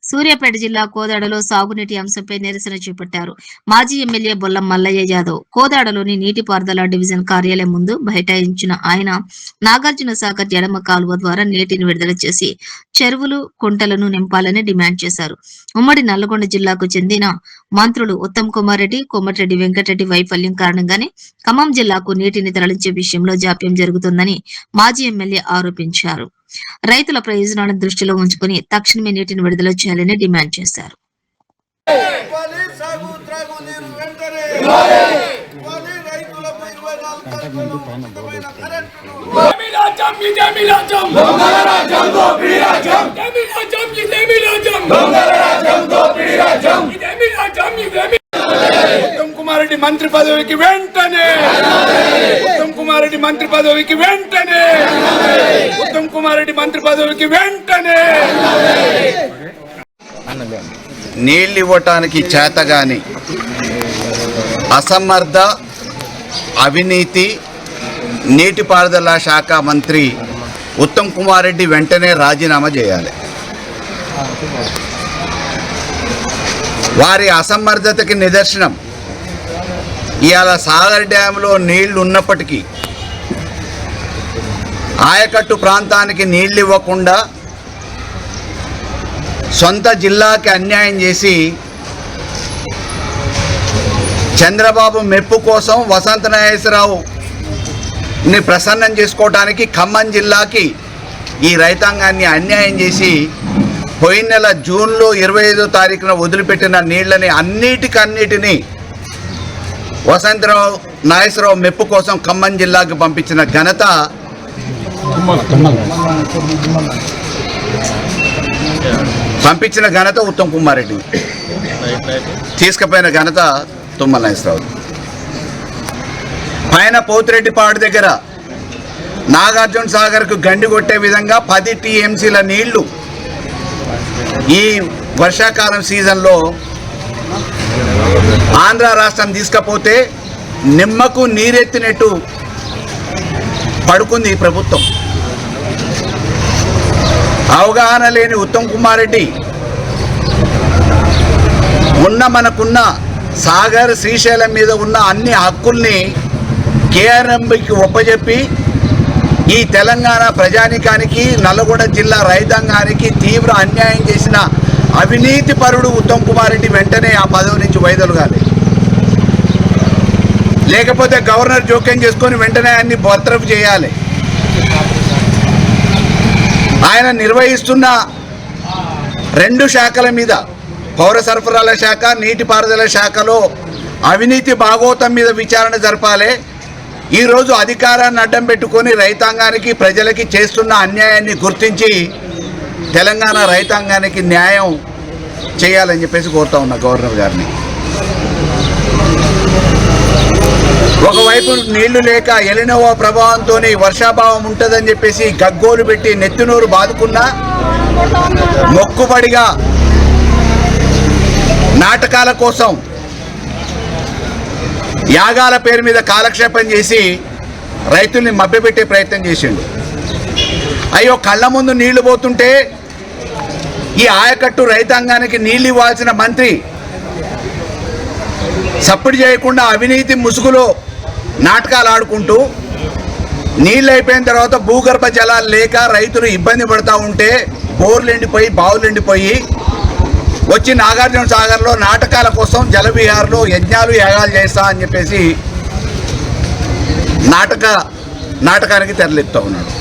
సూర్యాపేట జిల్లా కోదాడలో సాగునీటి అంశంపై నిరసన చేపట్టారు. మాజీ ఎమ్మెల్యే బొల్లం మల్లయ్య యాదవ్ కోదాడలోని నీటిపారుదల డివిజన్ కార్యాలయం ముందు బైఠాయించిన ఆయన నాగార్జున సాగర్ ఎడమ కాలువ ద్వారా నీటిని విడుదల చేసి చెరువులు, కుంటలను నింపాలని డిమాండ్ చేశారు. ఉమ్మడి నల్లగొండ జిల్లాకు చెందిన మంత్రులు ఉత్తమ్ కుమార్ రెడ్డి, కోమటిరెడ్డి వెంకటరెడ్డి వైఫల్యం కారణంగానే ఖమ్మం జిల్లాకు నీటిని తరలించే విషయంలో జాప్యం జరుగుతుందని మాజీ ఎమ్మెల్యే ఆరోపించారు. రైతుల ప్రయోజనాలను దృష్టిలో ఉంచుకుని తక్షణమే నీటిని విడుదల చేయాలని డిమాండ్ చేశారు. ఉత్తమ్ కుమార్ రెడ్డి మంత్రి పదవికి వెంటనే, ఉత్తమ్ కుమార్ రెడ్డి మంత్రి పదవికి వెంటనే, ఉత్తమ్ కుమార్ రెడ్డి మంత్రి పదవికి వెంటనే. నీళ్ళు ఇవ్వటానికి చేతగాని అసమర్థ అవినీతి నీటిపారుదల శాఖ మంత్రి ఉత్తమ్ కుమార్ రెడ్డి వెంటనే రాజీనామా చేయాలి. వారి అసమర్థతకి నిదర్శనం ఇవాళ సాగర్ డ్యాంలో నీళ్లు ఉన్నప్పటికీ ఆయకట్టు ప్రాంతానికి నీళ్ళు ఇవ్వకుండా సొంత జిల్లాకి అన్యాయం చేసి చంద్రబాబు మెప్పు కోసం వసంత నాగేశ్వరరావుని ప్రసన్నం చేసుకోవడానికి ఖమ్మం జిల్లాకి ఈ రైతాంగాన్ని అన్యాయం చేసి పోయిన నెల జూన్లో 25వ తారీఖున వదిలిపెట్టిన నీళ్లని అన్నిటినీ వసంతరావు నాగేశ్వరరావు మెప్పు కోసం ఖమ్మం జిల్లాకి పంపించిన ఘనత ఉత్తమ్ కుమార్ రెడ్డి, తీసుకుపోయిన ఘనత తుమ్మల నాగేశ్వరరావు. పైన పోతిరెడ్డిపాడు దగ్గర నాగార్జున సాగర్కు గండి కొట్టే విధంగా 10 టీఎంసీల నీళ్లు ఈ వర్షాకాలం సీజన్లో ఆంధ్ర రాష్ట్రం తీసుకపోతే నిమ్మకు నీరెత్తినట్టు పడుకుంది ఈ ప్రభుత్వం. అవగాహన లేని ఉత్తమ్ కుమార్ రెడ్డి మనకున్న సాగర్, శ్రీశైలం మీద ఉన్న అన్ని హక్కుల్ని కేఆర్ఎంకి ఒప్పజెప్పి ఈ తెలంగాణ ప్రజానికానికి, నల్లగొండ జిల్లా రైతాంగానికి తీవ్ర అన్యాయం చేసిన అవినీతి పరుడు ఉత్తమ్ కుమార్ రెడ్డి వెంటనే ఆ పదవి నుంచి వైదొలగాలి. లేకపోతే గవర్నర్ జోక్యం చేసుకొని వెంటనే ఆయన్ని బర్తరఫ్ చేయాలి. ఆయన నిర్వహిస్తున్న 2 శాఖల మీద, పౌర సరఫరాల శాఖ, నీటిపారుదల శాఖలో అవినీతి భాగోతం మీద విచారణ జరపాలి. ఈరోజు అధికారాన్ని అడ్డం పెట్టుకొని రైతాంగానికి, ప్రజలకి చేస్తున్న అన్యాయాన్ని గుర్తించి తెలంగాణ రైతాంగానికి న్యాయం చేయాలని చెప్పేసి కోరుతా ఉన్నా గవర్నర్ గారిని. ఒకవైపు నీళ్లు లేక ఎలినోవా ప్రభావంతో వర్షాభావం ఉంటుందని చెప్పేసి గగ్గోలు పెట్టి నెత్తినూరు బాదుకున్నా, మొక్కుబడిగా నాటకాల కోసం యాగాల పేరు మీద కాలక్షేపం చేసి రైతుల్ని మభ్యపెట్టే ప్రయత్నం చేసిండు. అయ్యో, కళ్ళ ముందు నీళ్లు పోతుంటే ఈ ఆయకట్టు రైతాంగానికి నీళ్ళు ఇవ్వాల్సిన మంత్రి సప్పుడు చేయకుండా అవినీతి ముసుగులో నాటకాలు ఆడుకుంటూ నీళ్ళు అయిపోయిన తర్వాత భూగర్భ జలాలు లేక రైతులు ఇబ్బంది పడుతూ ఉంటే బోర్లు ఎండిపోయి, బావులు ఎండిపోయి వచ్చి నాగార్జున సాగర్లో నాటకాల కోసం జలవిహార్లో యజ్ఞాలు యాగాలు చేస్తా అని చెప్పేసి నాటకానికి తెరలిస్తూ ఉన్నాడు.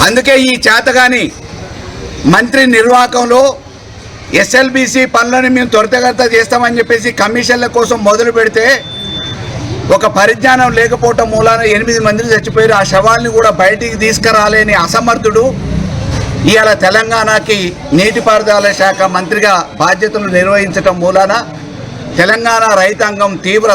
అందుకే ఈ చేతగాని మంత్రి నిర్వాహకంలో ఎస్ఎల్బీసీ పనులను మేము త్వరితగత చేస్తామని చెప్పేసి కమిషన్ల కోసం మొదలు పెడితే ఒక పరిజ్ఞానం లేకపోవటం మూలాన 8 మంది చచ్చిపోయారు. ఆ శవాల్ని కూడా బయటికి తీసుకురాలేని అసమర్థుడు ఇవాళ తెలంగాణకి నీటిపారుదల శాఖ మంత్రిగా బాధ్యతలు నిర్వహించటం మూలాన తెలంగాణ రైతాంగం తీవ్ర